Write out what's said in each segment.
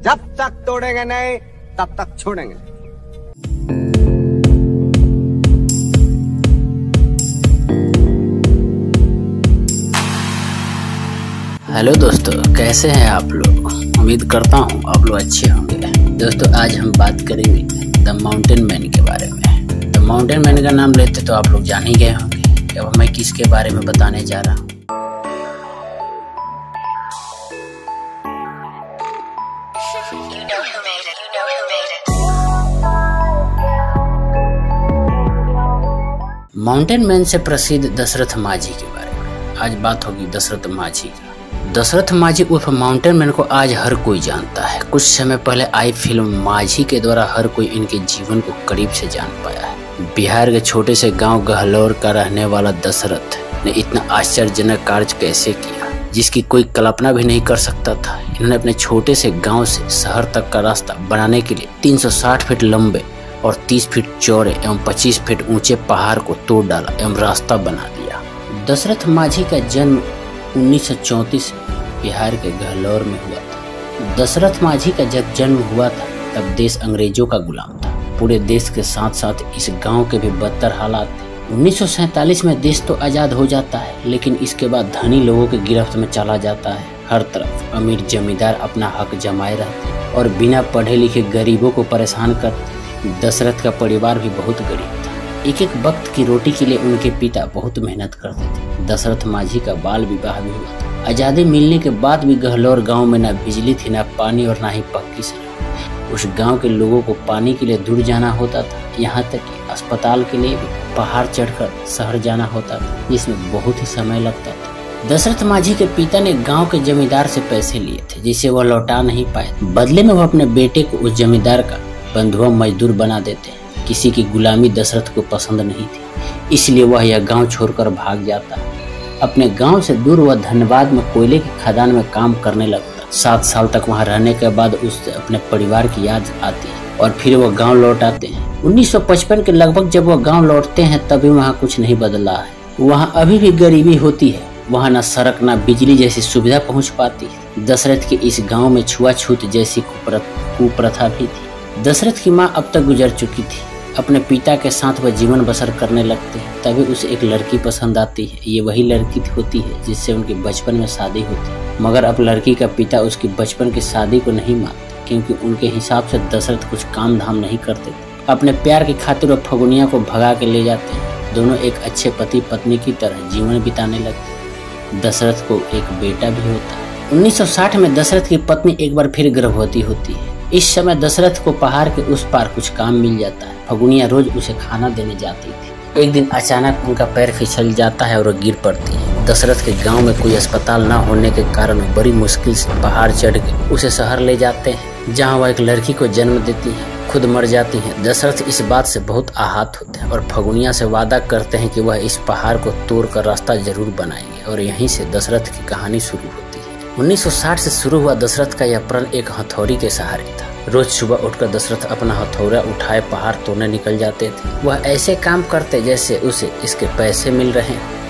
जब तक तोड़ेंगे नहीं तब तक छोड़ेंगे। हेलो दोस्तों, कैसे हैं आप लोग। उम्मीद करता हूँ आप लोग अच्छे होंगे। दोस्तों, आज हम बात करेंगे द माउंटेन मैन के बारे में। द माउंटेन मैन का नाम लेते तो आप लोग जान ही गए होंगे। अब मैं किसके बारे में बताने जा रहा हूँ। माउंटेन मैन से प्रसिद्ध दशरथ माझी के बारे में आज बात होगी। दशरथ माझी की। दशरथ माझी उर्फ माउंटेन मैन को आज हर कोई जानता है। कुछ समय पहले आई फिल्म माझी के द्वारा हर कोई इनके जीवन को करीब से जान पाया है। बिहार के छोटे से गांव गहलोर का रहने वाला दशरथ ने इतना आश्चर्यजनक कार्य कैसे किया, जिसकी कोई कल्पना भी नहीं कर सकता था। इन्होंने अपने छोटे से गाँव से शहर तक का रास्ता बनाने के लिए 360 फीट लंबे और 30 फीट चौड़े एवं 25 फीट ऊंचे पहाड़ को तोड़ डाला एवं रास्ता बना दिया। दशरथ माझी का जन्म 1934 बिहार के गहलोर में हुआ था। दशरथ माझी का जब जन्म हुआ था तब देश अंग्रेजों का गुलाम था। पूरे देश के साथ साथ इस गांव के भी बदतर हालात थे। 1947 में देश तो आज़ाद हो जाता है, लेकिन इसके बाद धनी लोगों के गिरफ्त में चला जाता है। हर तरफ अमीर जमींदार अपना हक जमाए रहते और बिना पढ़े लिखे गरीबों को परेशान करते। दशरथ का परिवार भी बहुत गरीब था। एक एक वक्त की रोटी के लिए उनके पिता बहुत मेहनत करते थे। दशरथ माझी का बाल विवाह भी हुआ था। आज़ादी मिलने के बाद भी गहलोर गांव में न बिजली थी, न पानी और न ही पक्की सड़क। उस गांव के लोगों को पानी के लिए दूर जाना होता था। यहाँ तक कि अस्पताल के लिए भी पहाड़ चढ़कर शहर जाना होता था, जिसमें बहुत ही समय लगता था। दशरथ माझी के पिता ने गाँव के जमींदार से पैसे लिए थे, जिसे वह लौटा नहीं पाए। बदले में वह अपने बेटे को उस जमींदार का बंधुआ मजदूर बना देते। किसी की गुलामी दशरथ को पसंद नहीं थी, इसलिए वह यह गांव छोड़कर भाग जाता। अपने गांव से दूर वह धनबाद में कोयले की खदान में काम करने लगता। 7 साल तक वहां रहने के बाद उसे अपने परिवार की याद आती है और फिर वह गांव लौट आते हैं। 1955 के लगभग जब वह गांव लौटते हैं तभी वहां कुछ नहीं बदला है। वहां अभी भी गरीबी होती है। वहां न सड़क न बिजली जैसी सुविधा पहुँच पाती है। दशरथ के इस गाँव में छुआछूत जैसी कुप्रथा भी थी। दशरथ की माँ अब तक गुजर चुकी थी। अपने पिता के साथ वह जीवन बसर करने लगते हैं। तभी उसे एक लड़की पसंद आती है। ये वही लड़की होती है जिससे उनकी बचपन में शादी होती है। मगर अब लड़की का पिता उसकी बचपन की शादी को नहीं मानते, क्योंकि उनके हिसाब से दशरथ कुछ काम धाम नहीं करते थे। अपने प्यार की खातिर वह फगुनिया को भगा के ले जाते हैं। दोनों एक अच्छे पति पत्नी की तरह जीवन बिताने लगते हैं। दशरथ को एक बेटा भी होता है। 1960 में दशरथ की पत्नी एक बार फिर गर्भवती होती है। इस समय दशरथ को पहाड़ के उस पार कुछ काम मिल जाता है। फगुनिया रोज उसे खाना देने जाती थी। एक दिन अचानक उनका पैर फिसल जाता है और वो गिर पड़ती है। दशरथ के गांव में कोई अस्पताल न होने के कारण बड़ी मुश्किल से पहाड़ चढ़ के उसे शहर ले जाते हैं, जहां वह एक लड़की को जन्म देती है, खुद मर जाती है। दशरथ इस बात से बहुत आहत होते हैं और फगुनिया से वादा करते हैं कि वह इस पहाड़ को तोड़कर रास्ता जरूर बनाएंगे। और यहीं से दशरथ की कहानी शुरू होती है। 1960 से शुरू हुआ दशरथ का यह प्रण एक हथौड़ी के सहारे था। रोज सुबह उठकर दशरथ अपना हथौड़ा उठाए पहाड़ तोड़ने निकल जाते थे। वह ऐसे काम करते जैसे उसे इसके पैसे मिल रहे हैं।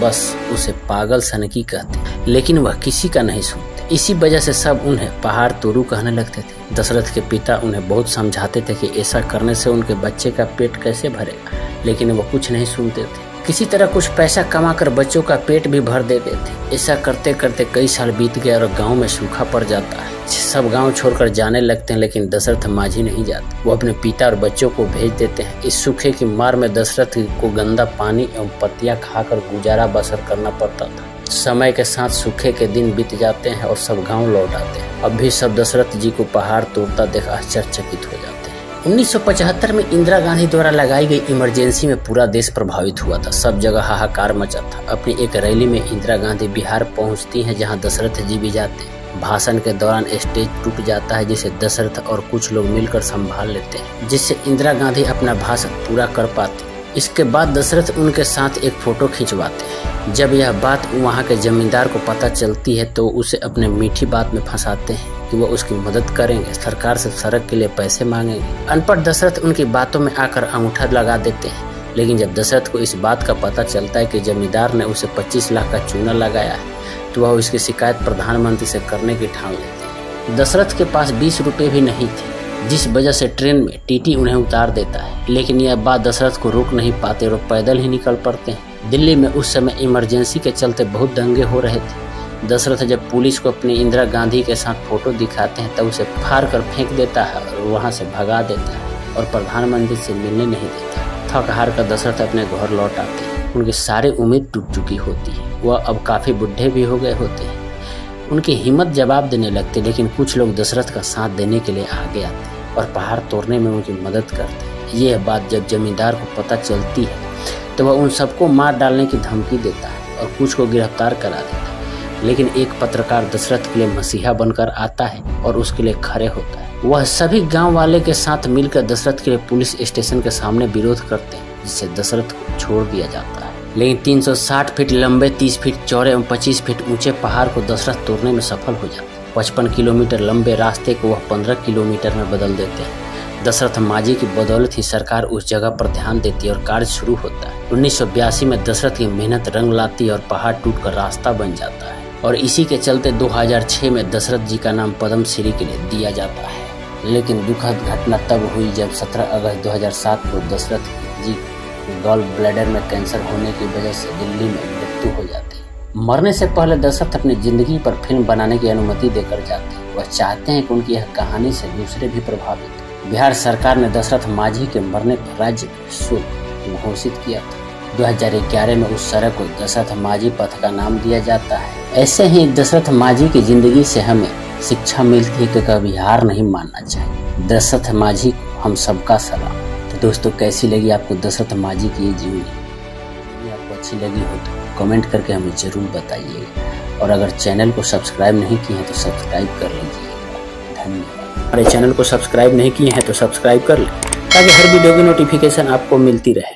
बस उसे पागल सनकी कहते, लेकिन वह किसी का नहीं सुनते। इसी वजह से सब उन्हें पहाड़ तोड़ू कहने लगते थे। दशरथ के पिता उन्हें बहुत समझाते थे कि ऐसा करने से उनके बच्चे का पेट कैसे भरेगा, लेकिन वह कुछ नहीं सुनते थे। किसी तरह कुछ पैसा कमाकर बच्चों का पेट भी भर देते थे। ऐसा करते करते कई साल बीत गए और गांव में सूखा पड़ जाता है। सब गांव छोड़कर जाने लगते हैं, लेकिन दशरथ माझी नहीं जाते। वो अपने पिता और बच्चों को भेज देते हैं। इस सूखे की मार में दशरथ को गंदा पानी एवं पत्तियां खाकर गुजारा बसर करना पड़ता था। समय के साथ सूखे के दिन बीत जाते हैं और सब गाँव लौट आते हैं। अब भी सब दशरथ जी को पहाड़ तोड़ता देख आश्चर्यचकित हो जाते हैं। 1975 में इंदिरा गांधी द्वारा लगाई गई इमरजेंसी में पूरा देश प्रभावित हुआ था। सब जगह हाहाकार मचा था। अपनी एक रैली में इंदिरा गांधी बिहार पहुंचती हैं, जहां दशरथ जी भी जाते हैं। भाषण के दौरान स्टेज टूट जाता है, जिसे दशरथ और कुछ लोग मिलकर संभाल लेते हैं, जिससे इंदिरा गांधी अपना भाषण पूरा कर पाती। इसके बाद दशरथ उनके साथ एक फोटो खिंचवाते हैं। जब यह बात वहाँ के जमींदार को पता चलती है तो उसे अपने मीठी बात में फंसाते हैं कि वह उसकी मदद करेंगे, सरकार से सड़क के लिए पैसे मांगेंगे। अनपढ़ दशरथ उनकी बातों में आकर अंगूठा लगा देते हैं। लेकिन जब दशरथ को इस बात का पता चलता है कि जमींदार ने उसे 25 लाख का चूना लगाया है, तो वह उसकी शिकायत प्रधानमंत्री से करने की ठान लेते हैं। दशरथ के पास 20 रुपए भी नहीं थे, जिस वजह से ट्रेन में टीटी उन्हें उतार देता है। लेकिन यह बात दशरथ को रोक नहीं पाते और पैदल ही निकल पड़ते हैं। दिल्ली में उस समय इमरजेंसी के चलते बहुत दंगे हो रहे थे। दशरथ जब पुलिस को अपनी इंदिरा गांधी के साथ फोटो दिखाते हैं तब उसे फाड़ कर फेंक देता है और वहाँ से भगा देता है और प्रधानमंत्री से मिलने नहीं देता। थक हार कर दशरथ अपने घर लौट आते हैं। उनकी सारी उम्मीद टूट चुकी होती है, वह अब काफ़ी बुढ़े भी हो गए होते हैं। उनकी हिम्मत जवाब देने लगती, लेकिन कुछ लोग दशरथ का साथ देने के लिए आगे आते और पहाड़ तोड़ने में उनकी मदद करते हैं। यह बात जब जमींदार को पता चलती है तो वह उन सबको मार डालने की धमकी देता है और कुछ को गिरफ्तार करा देता है। लेकिन एक पत्रकार दशरथ के लिए मसीहा बनकर आता है और उसके लिए खड़े होता है। वह सभी गांव वाले के साथ मिलकर दशरथ के लिए पुलिस स्टेशन के सामने विरोध करते हैं, जिससे दशरथ को छोड़ दिया जाता है। लेकिन 360 फीट लंबे, 30 फीट चौड़े एवं 25 फीट ऊंचे पहाड़ को दशरथ तोड़ने में सफल हो जाते हैं। 55 किलोमीटर लंबे रास्ते को वह 15 किलोमीटर में बदल देते हैं। दशरथ माझी की बदौलत ही सरकार उस जगह पर ध्यान देती है और कार्य शुरू होता है। 1982 में दशरथ की मेहनत रंग लाती है और पहाड़ टूटकर रास्ता बन जाता है। और इसी के चलते 2006 में दशरथ जी का नाम पद्मश्री के लिए दिया जाता है। लेकिन दुखद घटना तब हुई जब 17 अगस्त 2007 को दशरथ जी गॉल ब्लैडर में कैंसर होने की वजह से दिल्ली में मृत्यु हो जाती है। मरने से पहले दशरथ अपनी जिंदगी पर फिल्म बनाने की अनुमति देकर जाते हैं। वह चाहते हैं कि उनकी यह कहानी से दूसरे भी प्रभावित हों। बिहार सरकार ने दशरथ माझी के मरने पर राज्य शोक घोषित किया था। 2011 में उस सड़क को दशरथ माझी पथ का नाम दिया जाता है। ऐसे ही दशरथ माझी की जिंदगी से हमें शिक्षा मिलती है कि कभी हार नहीं मानना चाहिए। दशरथ माझी को हम सबका सलाम। तो दोस्तों, कैसी लगी आपको दशरथ माझी की ये जीवनी? यदि आपको अच्छी लगी हो तो कमेंट करके हमें जरूर बताइएगा। और अगर चैनल को सब्सक्राइब नहीं किए हैं तो सब्सक्राइब कर लीजिएगा। धन्यवाद। हमारे चैनल को सब्सक्राइब नहीं किए हैं तो सब्सक्राइब कर लें ताकि हर वीडियो की नोटिफिकेशन आपको मिलती रहे।